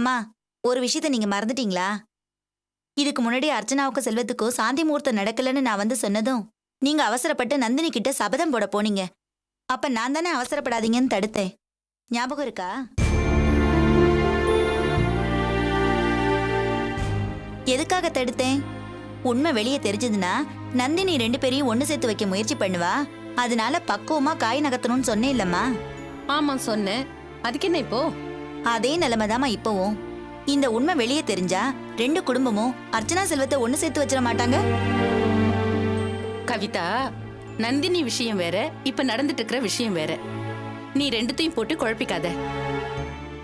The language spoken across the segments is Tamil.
மாமா, ஒரு விஷயத்த நீங்க மறந்துட்டீங்களா? இதுக்கு முன்னாடி அர்ச்சனாவுக்கு செல்வத்துக்கும் சாந்தி முகூர்த்தம் நடக்கலன்னு நான் வந்து சொன்னதும் நீங்க அவசரப்பட்டு நந்தினி கிட்ட சபதம் போட போனீங்க. அப்ப நான் தானே அவசரப்படாதீங்கன்னு தடுத்தேன். ஞாபகம் இருக்கா? எதுக்காக தடுத்தேன்? உண்மை வெளியே தெரிஞ்சதுன்னா நந்தினி 2 பேரையும் ஒண்ணு சேர்த்து வைக்க முயற்சி பண்ணுவா. அதனால பக்குவமா காய் நகர்த்தணும்னு சொன்னேன் இல்லம்மா? ஆமா சொன்னேன். அதுக்கு என்ன இப்போ? அதே நிலைமைதாமா இப்பவும். இந்த உண்மை வெளியே தெரிஞ்சா 2 குடும்பமும் அர்ச்சனா செல்வத்தை ஒண்ணு சேர்த்து வச்சிட மாட்டாங்க. கவிதா, நந்தினி விஷயம் வேற, இப்ப நடந்துட்டு இருக்கிற விஷயம் வேற. நீ ரெண்டுத்தையும் போட்டு குழப்பிக்காத.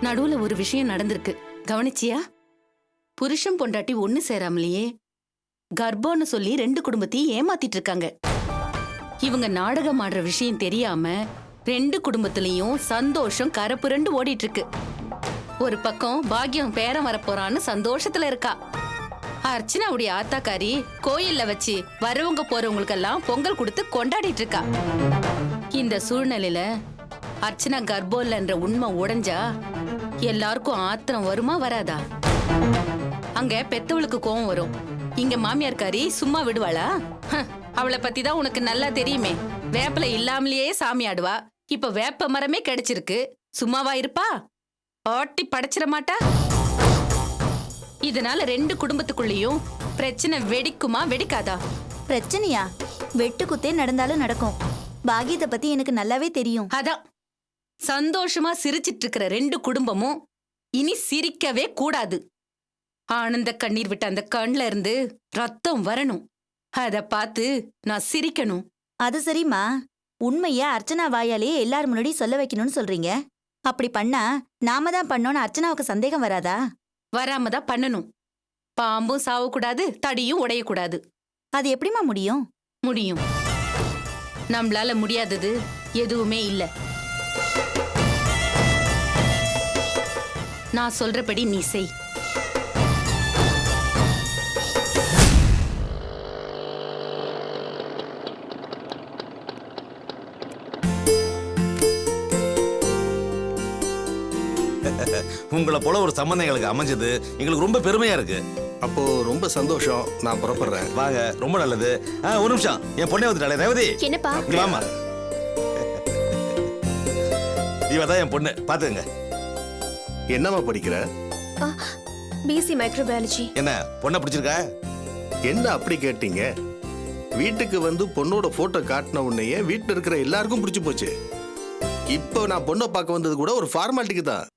நடுவுல ஒரு விஷயம் நடந்திருக்கு, கவனிச்சியா? புருஷன் பொண்டாட்டி ஒண்ணு சேராமலையே கர்ப்பம்னு சொல்லி 2 குடும்பத்தையும் ஏமாத்திட்டு இருக்காங்க. இவங்க நாடகம் ஆடுற விஷயம் தெரியாம 2 குடும்பத்திலயும் சந்தோஷம் கரப்புரண்டு ஓடிட்டு இருக்கு. ஒரு பக்கம் பாக்கியம் பேரம் வரப்போறான்னு சந்தோஷத்துல இருக்கா. அர்ச்சனாவுடைய ஆத்தாக்காரி கோயில்ல வச்சு வரவங்க போறவங்களுக்கெல்லாம் பொங்கல் கொடுத்து கொண்டாடிட்டு இருக்கா. இந்த சூழ்நிலையில அர்ச்சனா கர்ப்பம்ன்ற உண்மை உடைஞ்சா எல்லாருக்கும் ஆத்திரம் வருமா வராதா? அங்க பெத்தவளுக்கு கோவம் வரும். இங்க மாமியார்காரி சும்மா விடுவாளா? அவளை பத்தி தான் உனக்கு நல்லா தெரியுமே. வேப்பல இல்லாமலேயே சாமி ஆடுவா. இப்ப வேப்ப மரமே கிடைச்சிருக்கு, சும்மாவா இருப்பா? ஆட்டி படைச்சிட மாட்டா? இதனால 2 குடும்பத்துக்குள்ளேயும் பிரச்சனை வெடிக்குமா வெடிக்காதா? பிரச்சனையா? வெட்டு குத்தே நடந்தாலும் நடக்கும். பாகியத்தை பத்தி எனக்கு நல்லாவே தெரியும். அதான் சந்தோஷமா சிரிச்சிட்டு இருக்கிற 2 குடும்பமும் இனி சிரிக்கவே கூடாது. ஆனந்த கண்ணீர் விட்ட அந்த கண்ல இருந்து ரத்தம் வரணும். அத பார்த்து நான் சிரிக்கணும். அது சரிம்மா, உண்மைய அர்ச்சனா வாயாலே எல்லார் முன்னாடி சொல்ல வைக்கணும்னு சொல்றீங்க. அப்படி பண்ணா நாம தான் பண்ணோன்னு அர்ச்சனாவுக்கு சந்தேகம் வராதா? வராம தான் பண்ணணும். பாம்பும் சாவக்கூடாது, தடியும் உடையக்கூடாது. அது எப்படிமா முடியும்? முடியும். நம்மளால முடியாதது எதுவுமே இல்ல. நான் சொல்றபடி நீ செய். உங்களை போல ஒரு சம்பந்தம் எங்களுக்கு அமைஞ்சது எங்களுக்கு ரொம்ப பெருமையா இருக்கு. அப்போ ரொம்ப சந்தோஷம். நான் புறப்படுறேன். வாங்க, ரொம்ப நல்லது. ஒரு நிமிஷம், என் பொண்ணே வந்துட்டாளே ரேவதி. என்னப்பா? வாமா. இவதான் என் பொண்ணு, பாத்துங்க. என்னமா படிக்கிற? BSc microbiology. என்ன பொண்ணை பிடிச்சிருக்கா? என்ன அப்படி கேட்டீங்க? வீட்டுக்கு வந்து பொண்ணோட போட்டோ காட்டின உடனேயே வீட்டுல இருக்கிற எல்லாருக்கும் பிடிச்சு போச்சு. இப்போ நான் பொண்ணை பார்க்க வந்தது கூட ஒரு ஃபார்மாலிட்டிக்கு தான்.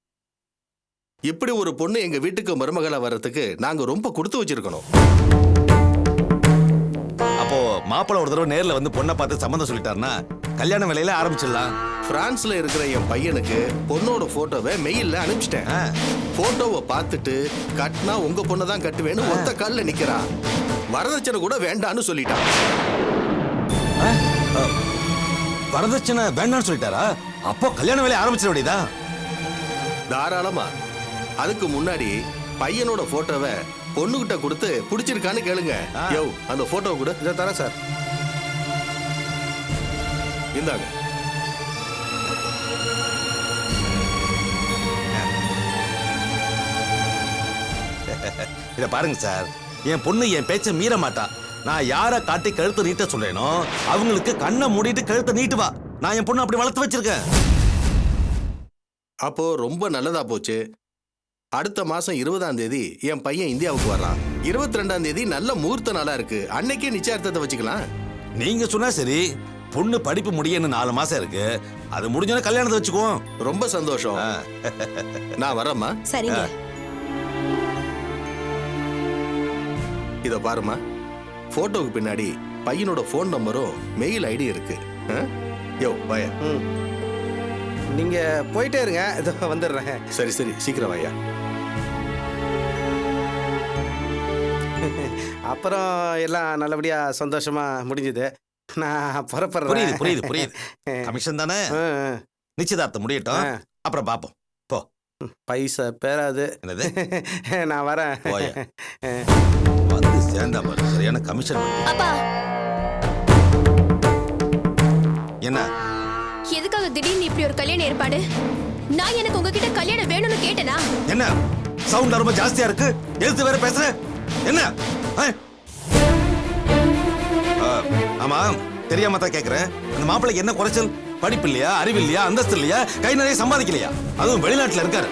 இப்படி ஒரு பொண்ணு எங்க வீட்டுக்கு மருமகளா வர்றதுக்கு நாங்க ரொம்ப கொடுத்து வச்சிருக்கணும். அப்போ மாப்பிள்ளை ஒரு தடவை நேர்ல வந்து பொண்ணை பார்த்து சம்மந்தம் சொல்லிட்டாருன்னா கல்யாண வேலையில ஆரம்பிச்சிடலாம். பிரான்ஸ்ல இருக்கிற என் பையனுக்கு பொண்ணோட போட்டோவை மெயில்ல அனுப்பிச்சிட்டேன். போட்டோவை பார்த்துட்டு கட்டினா உங்க பொண்ணை தான் கட்டுவேன்னு ஒத்த கால்ல நிக்கிறான். வரதட்சணை கூட வேண்டான்னு சொல்லிட்டான். வரதட்சணை வேண்டான்னு சொல்லிட்டாரா? அப்போ கல்யாண வேலையை ஆரம்பிச்சிட வேண்டியதா? தாராளமா. அதுக்கு முன்னாடி பையனோட போட்டோவை பொண்ணுகிட்ட கொடுத்து பிடிச்சிருக்கான்னு கேளுங்க. யோ, அந்த போட்டோவை கூட இதை தரேன் சார். இந்தாங்க. இத பாருங்க சார், என் பொண்ணு என் பேச்ச மீற மாட்டா. நான் யாரை காட்டி கழுத்தை நீட்ட சொல்றேனோ அவங்களுக்கு கண்ணை மூடிட்டு கழுத்தை நீட்டுவா. நான் என் பொண்ணு அப்படி வளர்த்து வச்சிருக்கேன். அப்போ ரொம்ப நல்லதா போச்சு. அடுத்த மாசம் 20ஆம் தேதி என் பையன் இந்தியாவுக்கு வர்றான். 22ஆம் தேதி நல்ல முகூர்த்த நாளா இருக்கு. அன்னைக்கே நிச்சயார்த்தத்தை வச்சுக்கலாம். நீங்க சொன்னா சரி. பொண்ணு படிப்பு முடிய இன்னும் 4 மாசம் இருக்கு. அது முடிஞ்சோன்னு கல்யாணத்தை வச்சுக்குவோம். ரொம்ப சந்தோஷம். நான் வரேம்மா. சரிங்க. இத பாருமா, போட்டோவுக்கு பின்னாடி பையனோட போன் நம்பரும் மெயில் ஐடி இருக்கு. யோ வாயா. நீங்க போயிட்டே இருங்க, இதோ வந்துடுறேன். சரி சரி, சீக்கிரம் வாயா. அப்புறம் எல்லாம் நல்லபடியா சந்தோஷமா முடிஞ்சது. நான் புறப்படுறேன். புரியுது புரியுது புரியுது. கமிஷன் தானே, நிச்சயதார்த்தம் முடியட்டும், அப்புறம் பாப்போம். போ. பைசா பேராது. என்னது? நான் வரேன். வந்து சேர்ந்தா பாரு, சரியான கமிஷன். அப்பா, என்ன எதுக்காக திடீர்னு இப்படி ஒரு கல்யாண ஏற்பாடு? நான் எனக்கு உங்ககிட்ட கல்யாணம் வேணும்னு கேட்டேனா? என்ன சவுண்ட் ரொம்ப ஜாஸ்தியா இருக்கு. எழுத்து வேற பேசுற என்ன? ஆ? ஆமா, தெரியாம தான் கேக்குறேன். அந்த மாப்பிள்ளைக்கு என்ன குறைச்சல்? படிப்பு இல்லையா, அறிவு இல்லையா, அந்தஸ்து இல்லையா, கை நிறைய சம்பாதிக்கலையா? அதுவும் வெளிநாட்டுல இருக்காரு.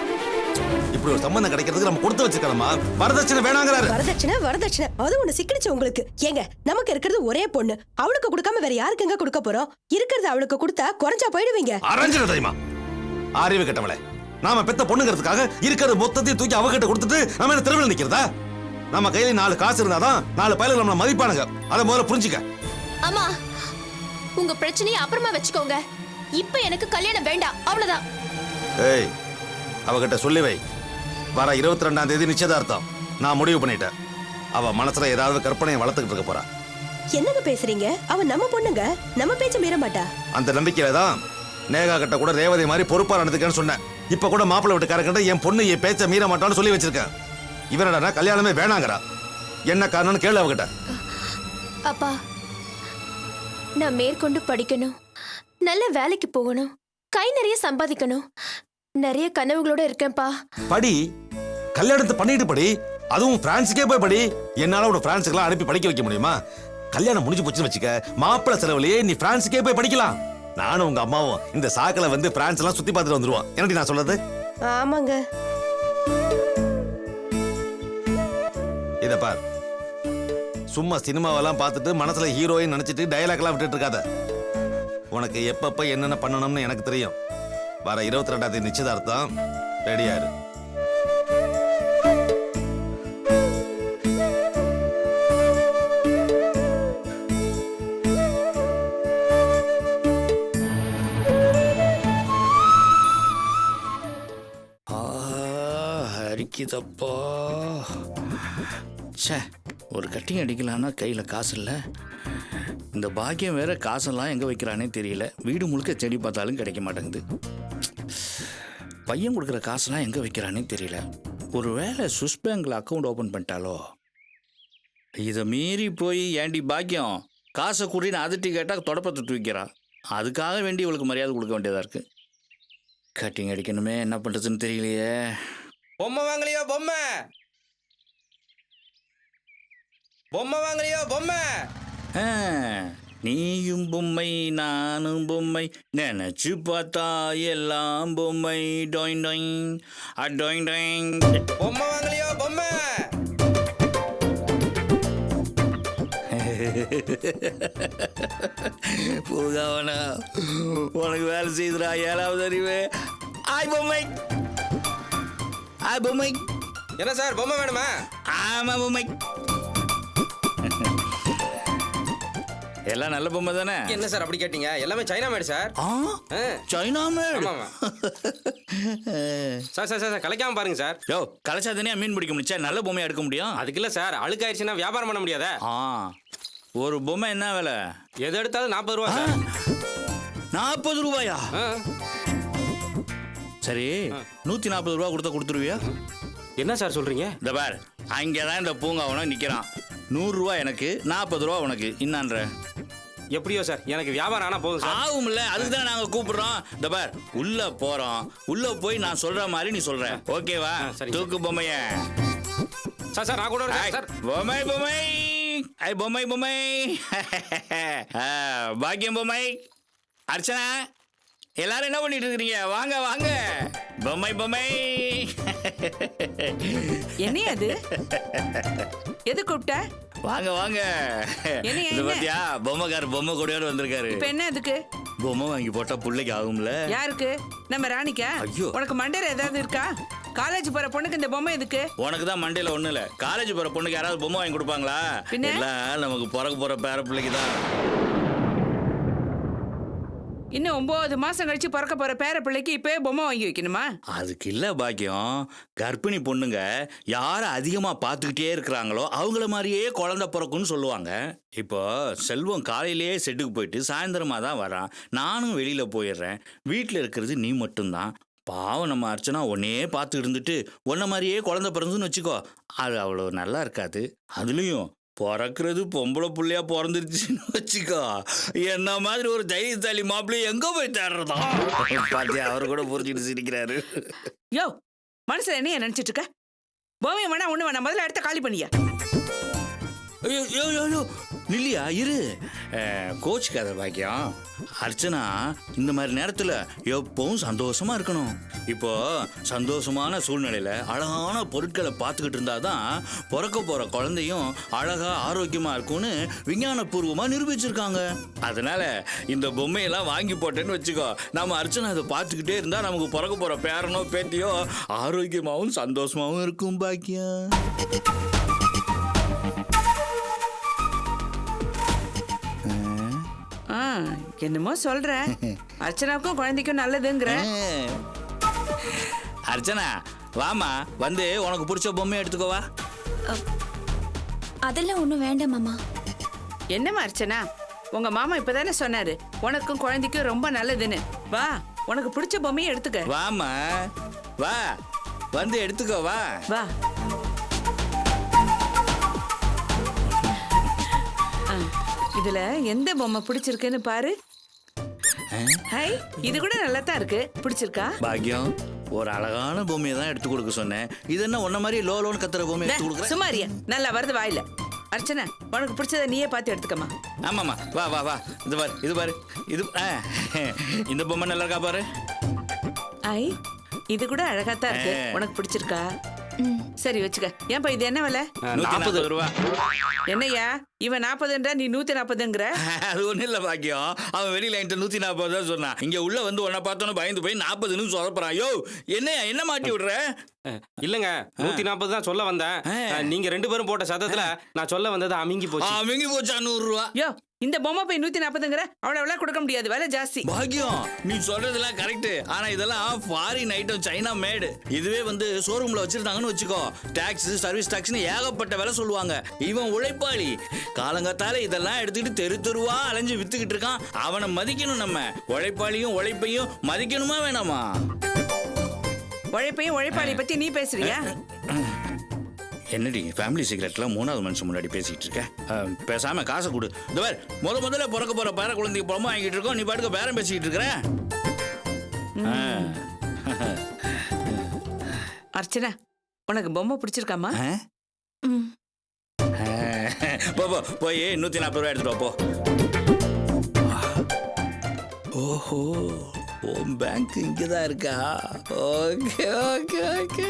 இப்படி ஒரு சம்பந்தம் கிடைக்கிறதுக்கு நம்ம கொடுத்து வச்சுக்கலாமா? வரதட்சணை வேணாங்கிறாரு. வரதட்சணை அது ஒண்ணு சிக்கிடுச்சு உங்களுக்கு. ஏங்க, நமக்கு இருக்கிறது ஒரே பொண்ணு, அவளுக்கு கொடுக்காம வேற யாருக்கு எங்க கொடுக்க போறோம்? இருக்கிறது அவளுக்கு கொடுத்தா குறைஞ்சா போயிடுவீங்க. அரஞ்சன தெரியுமா? அறிவு கட்டவளே, நாம பெத்த பொண்ணுங்கிறதுக்காக இருக்கிறது மொத்தத்தையும் தூக்கி அவகிட்ட கொடுத்துட்டு நம்ம என்ன தெருவில் நிக்கிறதா? நம்ம கையில 4 காசு இருந்தாதான் 4 பயலுக்கு நம்மள மதிப்பானுங்க. அதை முதல்ல புரிஞ்சுக்க. அம்மா, உங்க பிரச்சனையை அப்புறமா வச்சுக்கோங்க. இப்ப எனக்கு கல்யாணம் வேண்டாம், அவ்வளவுதான். ஏய், அவகிட்ட சொல்லி வை. வர 22ஆம் தேதி நிச்சயதார்த்தம். நான் முடிவு பண்ணிட்டேன். அவ மனசுல ஏதாவது கற்பனையை வளர்த்துக்கிட்டு இருக்க போறா. என்னங்க பேசுறீங்க? அவ நம்ம பொண்ணுங்க, நம்ம பேச்ச மீற மாட்டா. அந்த நம்பிக்கையில தான் நேகா கிட்ட கூட ரேவதி மாதிரி பொறுப்பா நடந்துக்கன்னு சொன்னேன். இப்ப கூட மாப்பிள்ளை வீட்டுக்காரங்கிட்ட என் பொண்ணு என் பேச்ச மீற மாட்டான்னு சொல்லி வச்சிருக்கேன். இவனடா கல்யாணமே வேணாங்கிறா. என்ன காரணம்னு கேளு அவகிட்ட. அப்பா, நான் மேற்கொண்டு படிக்கணும், நல்ல வேலைக்கு போகணும், கை நிறைய சம்பாதிக்கணும், நிறைய கனவுகளோட இருக்கேன்ப்பா. படி, கல்யாணத்தை பண்ணிட்டு படி. அதுவும் பிரான்ஸுக்கே போய் படி. என்னால ஒரு பிரான்ஸுக்கெல்லாம் அனுப்பி படிக்க வைக்க முடியுமா? கல்யாணம் முடிஞ்சு போச்சுன்னு வச்சுக்க, மாப்பிள்ளை செலவுலயே நீ பிரான்ஸுக்கே போய் படிக்கலாம். நானும் உங்க அம்மாவும் இந்த சாக்கில வந்து பிரான்ஸ் எல்லாம் சுத்தி பார்த்துட்டு வந்துருவோம். என்னடி நான் சொல்றது? ஆமாங்க. இத பார், சும்மா சினிமாவெல்லாம் பார்த்துட்டு மனசுல ஹீரோயின் நினைச்சிட்டு டயலாக் எல்லாம் விட்டுட்டு இருக்காத. உனக்கு எப்பப்ப என்னென்ன பண்ணணும்னு எனக்கு தெரியும். வர 22ஆம் தேதி நிச்சயதார்த்தம். ரெடியா இரு. அரிக்குதப்பா. சே, ஒரு கட்டிங் அடிக்கலான்னா கையில் காசு இல்லை. இந்த பாக்கியம் வேற காசெல்லாம் எங்கே வைக்கிறானே தெரியல. வீடு முழுக்க செடி பார்த்தாலும் கிடைக்க மாட்டேங்குது. பையன் கொடுக்குற காசெல்லாம் எங்கே வைக்கிறானே தெரியல. ஒரு வேளை சுவிஸ் பேங்கில் அக்கௌண்ட் ஓப்பன் பண்ணிட்டாலோ? இதை மீறி போய் ஏண்டி பாக்கியம் காசை கூட்டின்னு அதட்டி கேட்டால் தொடப்பத்தை தூக்கிறான். அதுக்காக வேண்டி இவளுக்கு மரியாதை கொடுக்க வேண்டியதாக இருக்குது. கட்டிங் அடிக்கணுமே, என்ன பண்ணுறதுன்னு தெரியலையே. பொம்மை வாங்கலையோ பொம்மை? பொம்மை வாங்கலையோ பொம்மை? நீயும் பொம்மை நானும் பொம்மை, நினைச்சு பார்த்தா எல்லாம் பொம்மை. டொயின் டொயின் டொயின் டொயின். பொம்மை வாங்கலையோ பொம்மை? பூகாவனா, உனக்கு வேலை செய்துடா 7வது அறிவு. ஆய் பொம்மை, ஆய் பொம்மை. என்ன சார், பொம்மை வேணுமா? ஆமா பொம்மை. எல்லாம் நல்ல பொம்மை தானே? என்ன சார் அப்படி கேட்டீங்க? எல்லாமே சைனா மேடு சார். சைனா மேடு? சார் சார் சார் கலைக்காம பாருங்க சார். யோ, கலைச்சா தானே மீன் பிடிக்க முடிச்சா நல்ல பொம்மையை எடுக்க முடியும்? அதுக்கு இல்ல சார், அழுக்காயிருச்சுன்னா வியாபாரம் பண்ண முடியாத. ஒரு பொம்மை என்ன விலை? எது எடுத்தாலும் 40 ரூபா சார். 40 ரூபாயா? சரி, 140 ரூபா கொடுத்தா கொடுத்துருவியா? என்ன சார் சொல்றீங்க? இந்த பார், அங்கேதான் இந்த பூங்காவன நிக்கிறான். 100 ரூபா எனக்கு, 40 ரூபா உனக்கு. இன்னான்ற எப்படியோ சார், எனக்கு வியாபாரம் ஆனா போதும் சார். ஆகும்ல, அதுக்கு தான் நாங்க கூப்பிடுறோம். இந்த பார், உள்ள போறோம். உள்ள போய் நான் சொல்ற மாதிரி நீ சொல்ற. ஓகேவா? தூக்கு பொம்மைய. சார் சார் நான் கூட வரேன் சார். பொம்மை பொம்மை, ஐ பொம்மை பொம்மை. பாக்கியம் பொம்மை. அர்ச்சனா, எல்லாரும் என்ன பண்ணிட்டு இருக்கீங்க? வாங்க வாங்க. பொம்மை பொம்மை. என்ன அது? எது கூப்பிட்ட? வாங்க வாங்க. இது பாத்தியா, பொம்மைக்கார பொம்மை கூடயோட வந்திருக்காரு. இப்ப என்ன அதுக்கு? பொம்மை வாங்கி போட்டா புள்ளைக்கு ஆகும்ல. யாருக்கு? நம்ம ராணிக்கா? ஐயோ, உனக்கு மண்டையில ஏதாவது இருக்கா? காலேஜ் போற பொண்ணுக்கு இந்த பொம்மை எதுக்கு? உனக்கு தான் மண்டையில ஒண்ணு இல்ல. காலேஜ் போற பொண்ணுக்கு யாராவது பொம்மை வாங்கி கொடுப்பாங்களா? எல்லாம் நமக்கு பிறகு போற பேர பிள்ளைக்கு தான். இன்னும் 9 மாசம் கழிச்சு பிறக்க போற பேர பிள்ளைக்கு இப்பவே பொம்மை வாங்கி வைக்கணுமா? அதுக்கு இல்ல பாக்கியம், கர்ப்பிணி பொண்ணுங்க யார அதிகமா பாத்துக்கிட்டே இருக்கிறாங்களோ அவங்கள மாதிரியே குழந்தை பிறக்கும்னு சொல்லுவாங்க. இப்போ செல்வம் காலையிலேயே செட்டுக்கு போயிட்டு சாயந்தரமா தான் வரான். நானும் வெளியில போயிடுறேன். வீட்டுல இருக்கிறது நீ மட்டும்தான். பாவம் நம்ம அர்ச்சனா உன்னையே பார்த்து இருந்துட்டு உன்ன மாதிரியே குழந்தை பிறந்துன்னு வச்சுக்கோ, அது அவ்வளோ நல்லா இருக்காது. அதுலயும் பிறக்கிறது பொம்பளை புள்ளையா பிறந்துருச்சுன்னு வச்சுக்கோ, என்ன மாதிரி ஒரு தைரியசாலி மாப்பிள்ளைய எங்க போய் தேடுறதா? பாத்தியா, அவரு கூட புரிஞ்சுட்டு சிரிக்கிறாரு. யோ, மனசுல என்ன நினைச்சிட்டு இருக்க? பொம்மை வேணா ஒண்ணு வேணாம், முதல்ல எடுத்த காலி பண்ணியா. ஐயோ ஐயோ ஐயோ, ஐயோ நில்லியா இரு. கோச்சுக்காத பாக்கியம். அர்ச்சனா இந்த மாதிரி நேரத்தில் எப்பவும் சந்தோஷமா இருக்கணும். இப்போ சந்தோஷமான சூழ்நிலையில அழகான பொருட்களை பார்த்துக்கிட்டு இருந்தாதான் பிறக்க போற குழந்தையும் அழகா ஆரோக்கியமா இருக்கும்னு விஞ்ஞானபூர்வமா நிரூபிச்சிருக்காங்க. அதனால இந்த பொம்மையெல்லாம் வாங்கி போட்டேன்னு வச்சுக்கோ, நம்ம அர்ச்சனா அதை பார்த்துக்கிட்டே இருந்தா நமக்கு பிறக்க போற பேரனோ பேத்தியோ ஆரோக்கியமாவும் சந்தோஷமாவும் இருக்கும் பாக்கியம். என்னமோ சொல்ற, அர்ச்சனாவுக்கும் குழந்தைக்கும் நல்லதுங்கிற. அர்ச்சனா வாமா, வந்து உனக்கு பிடிச்ச பொம்மை எடுத்துக்கோவா. அதெல்லாம் ஒண்ணும் வேண்டாம் மாமா. என்னம்மா அர்ச்சனா, உங்க மாமா இப்பதானே சொன்னாரு உனக்கும் குழந்தைக்கும் ரொம்ப நல்லதுன்னு. வா, உனக்கு பிடிச்ச பொம்மையை எடுத்துக்க. வாமா வா, வந்து எடுத்துக்கோ வா. வா. இதுல எந்த பொம்மை பிடிச்சிருக்குன்னு பாரு. ஹை, இது கூட நல்லா தான் இருக்கு. பிடிச்சிருக்கா? பாக்கியம், ஒரு அழகான பொம்மையை தான் எடுத்து கொடுக்க சொன்னேன். இது என்ன உன்ன மாதிரி லோன்னு கத்துற பொம்மை எடுத்து கொடுக்குற? சுமாரியா, நல்லா வருது வாயில. அர்ச்சனா, உனக்கு பிடிச்சதை நீயே பார்த்து எடுத்துக்கமா. ஆமாம்மா, வா வா வா. இது பாரு, இது பாரு, இது இந்த பொம்மை நல்லா இருக்கா பாரு. ஐ, இது கூட அழகா தான் இருக்கு. உனக்கு பிடிச்சிருக்கா? சரி வச்சுக்க. ஏன்பா இது என்ன விலை? 140 ரூபா. என்னையா இவன் 40ன்றா, நீ 140ங்கிற? அது ஒண்ணும் இல்ல பாக்கியம், அவன் வெளியில என்கிட்ட 140 தான் சொன்னான். இங்க உள்ள வந்து உன்னை பார்த்தோன்னு பயந்து போய் 40ன்னு சொதப்புறான். யோ என்னையா, என்ன மாட்டி விடுற? இல்லங்க, 140 தான் சொல்ல வந்தேன். நீங்க 2 பேரும் போட்ட சத்தத்துல நான் சொல்ல வந்தது அமுங்கி போச்சு. அமுங்கி போச்சா 100 ரூபா. யோ, இந்த பொம்மை போய் 140ங்கிற? அவ்வளவு கொடுக்க முடியாது, விலை ஜாஸ்தி. பாக்கியம், நீ சொல்றதெல்லாம் கரெக்ட். ஆனா இதெல்லாம் ஃபாரின் ஐட்டம், சைனா மேடு. இதுவே வந்து ஷோரூம்ல வச்சிருந்தாங்கன்னு வச்சுக்கோ, டாக்ஸ், சர்வீஸ் டாக்ஸ்னு ஏகப்பட்ட விலை சொல்லுவாங்க. இவன் உழைப்பாளி, காலங்காத்தால இதெல்லாம் எடுத்துக்கிட்டு தெரு தெருவா அலைஞ்சு வித்துக்கிட்டு இருக்கான். அவனை மதிக்கணும். நம்ம உழைப்பாளியும் உழைப்பையும் மதிக்கணுமா வேணாமா? உழைப்பையும் உழைப்பாளி பத்தி நீ பேசுறியா? என்னடி ஃபேமிலி சீக்ரெட்லாம் 3வது மனுஷன் முன்னாடி பேசிட்டு இருக்க? பேசாம காசை கொடு. இந்த மாதிரி முதல்ல பிறக்க போற பேர குழந்தைக்கு பொம்மை வாங்கிட்டு இருக்கோம், நீ பாட்டுக்கு பேரம் பேசிக்கிட்டு இருக்கிற. அர்ச்சனா, உனக்கு பொம்மை பிடிச்சிருக்காமா? போ போய் 140 ரூபாய் எடுத்துட்டு போ. ஓஹோ, உன் பேங்க் இங்கதான் இருக்கா? Okay okay okay.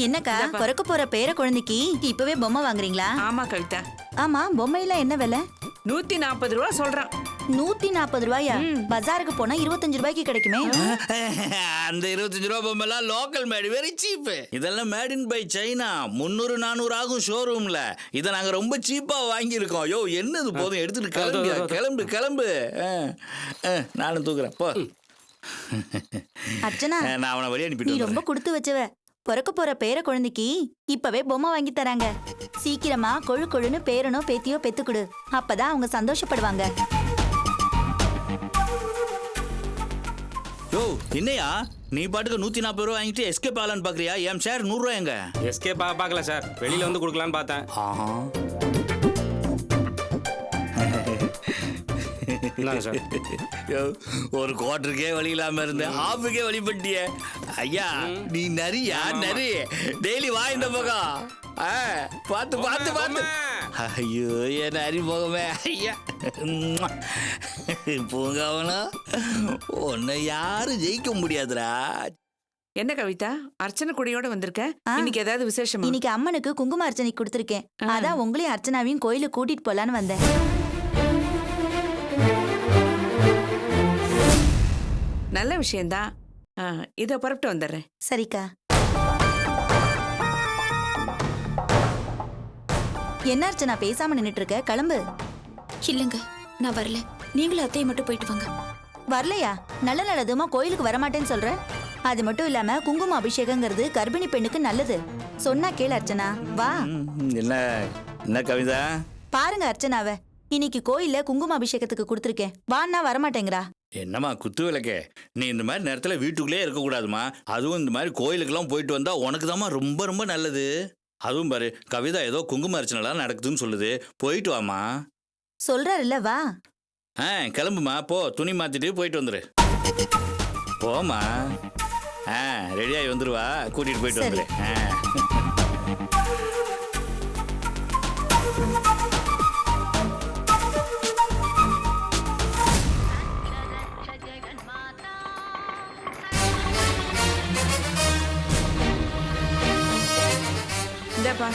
என்னக்கா, பிறக்க போற பேர குழந்தைக்கு இப்பவே பொம்மை வாங்குறீங்களா? ஆமா கவிதா. ஆமா, பொம்மையில என்ன விலை? 140 ரூபா சொல்றான். 140 ரூபாயா? பஜாருக்கு போனா 25 ரூபாய்க்கு கிடைக்குமே. அந்த 25 ரூபா பொம்மைலாம் லோக்கல் மேடு, வெரி சீப். இதெல்லாம் மேட் இன் பை சைனா. 300-400 ஆகும் ஷோரூம்ல. இதை நாங்க ரொம்ப சீப்பா வாங்கியிருக்கோம். யோ என்னது, போதும் எடுத்துட்டு கிளம்பு கிளம்பு கிளம்பு. நானும் தூக்குறேன் போ. அர்ச்சனா, நான் அவனை வழி நீ அனுப்பிட்டு ரொம்ப கொடுத்து வச்சவ. பிறக்க போற பேர குழந்தைக்கு இப்பவே பொம்மை வாங்கி தராங்க. சீக்கிரமா கொழு கொழுன்னு பேரனோ பேத்தியோ பெத்துக்குடு, அப்பதான் அவங்க சந்தோஷப்படுவாங்க. யோ என்னையா, நீ பாட்டுக்கு 140 ரூபா வாங்கிட்டு எஸ்கேப் ஆகலான்னு பாக்குறியா? என் ஷேர் 100 ரூபா எங்க? எஸ்கேப் பார்க்கல சார், வெளியில வந்து கொடுக்கலான்னு பார்த்தேன். ஒரு குவார்டருக்கே வழி இல்லாம இருந்தேன், ஹாஃபுக்கே வழி பண்ணிட்டிய. ஐயா நீ நரியா நரி, டெய்லி வா இந்த பக்கம். பார்த்து பார்த்து பார்த்து. ஐயோ என் நரி போகமே. ஐயா பூங்காவனா, உன்னை யாரும் ஜெயிக்க முடியாதுடா. என்ன கவிதா, அர்ச்சனை குடியோட வந்திருக்க? இன்னைக்கு ஏதாவது விசேஷமா? இன்னைக்கு அம்மனுக்கு குங்கும அர்ச்சனை கொடுத்திருக்கேன். அதான் உங்களையும் அர்ச்சனாவையும் கோயிலுக்கு கூட்டிட்டு போலான்னு வந்தேன். நல்ல விஷயம்தான். இத புறப்பட்டு வந்துடுறேன். சரிக்கா. என்ன அர்ச்சனா பேசாம நின்னுட்டு இருக்க? கிளம்பு. இல்லங்க, நான் வரல. நீங்களும் அத்தையை மட்டும் போயிட்டு வாங்க. வரலையா? நல்ல நல்லதுமா கோயிலுக்கு வரமாட்டேன்னு சொல்ற? அது மட்டும் இல்லாம குங்கும அபிஷேகங்கிறது கர்ப்பிணி பெண்ணுக்கு நல்லது. சொன்னா கேளு அர்ச்சனா, வா. என்ன என்ன கவிதா, பாருங்க அர்ச்சனாவ, இன்னைக்கு கோயில்ல குங்கும அபிஷேகத்துக்கு கொடுத்துருக்கேன். வான்னா வரமாட்டேங்கிறா. என்னம்மா குத்து விளக்கே, நீ இந்த மாதிரி நேரத்துல வீட்டுக்குள்ளே இருக்க கூடாதுமா. அதுவும் இந்த மாதிரி கோயிலுக்கெல்லாம் போயிட்டு வந்தா உனக்கு தாம்மா ரொம்ப ரொம்ப நல்லது. அதுவும் பாரு, கவிதா ஏதோ குங்கும அர்ச்சனைலாம் நடக்குதுன்னு சொல்லுது, போயிட்டு வாமா. சொல்றாருல்ல, வா. கிளம்புமா, போ, துணி மாத்திட்டு போயிட்டு வந்துரு. போமா. ரெடியாகி வந்துருவா, கூட்டிட்டு போயிட்டு சரி. வந்துரு. இந்தாப்பா.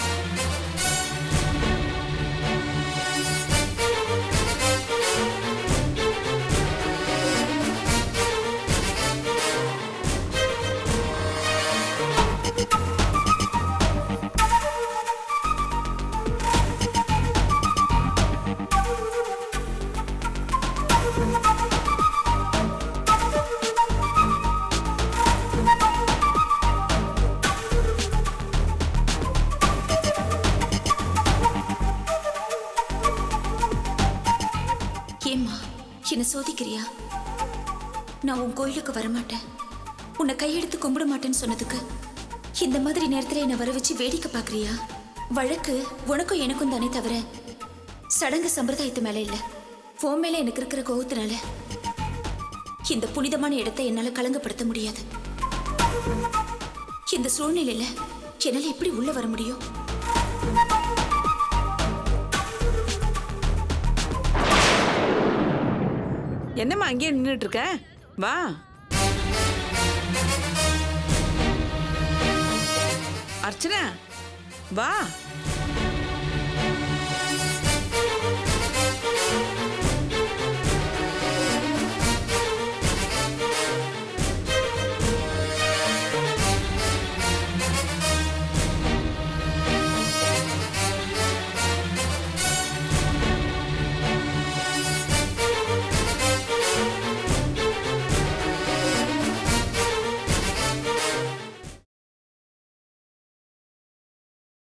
ஏம்மா என்ன சோதிக்கிறியா? நான் உன் கோயிலுக்கு வரமாட்டேன், உன்னை கையெடுத்து கும்பிட மாட்டேன்னு சொன்னதுக்கு இந்த மாதிரி நேரத்துல என்ன வர வச்சு வேடிக்கை பாக்குறியா? வழக்கு உனக்கும் எனக்கும் தானே தவிர சடங்கு சம்பிரதாயத்து மேல இல்ல. உன் மேல எனக்கு இருக்கிற கோவத்தினால இந்த புனிதமான இடத்தை என்னால கலங்கப்படுத்த முடியாது. இந்த சூழ்நிலையில என்னால எப்படி உள்ள வர முடியும்? என்னம்மா அங்கேயே நின்றுட்டு இருக்க? வா. அர்ச்சனா வா.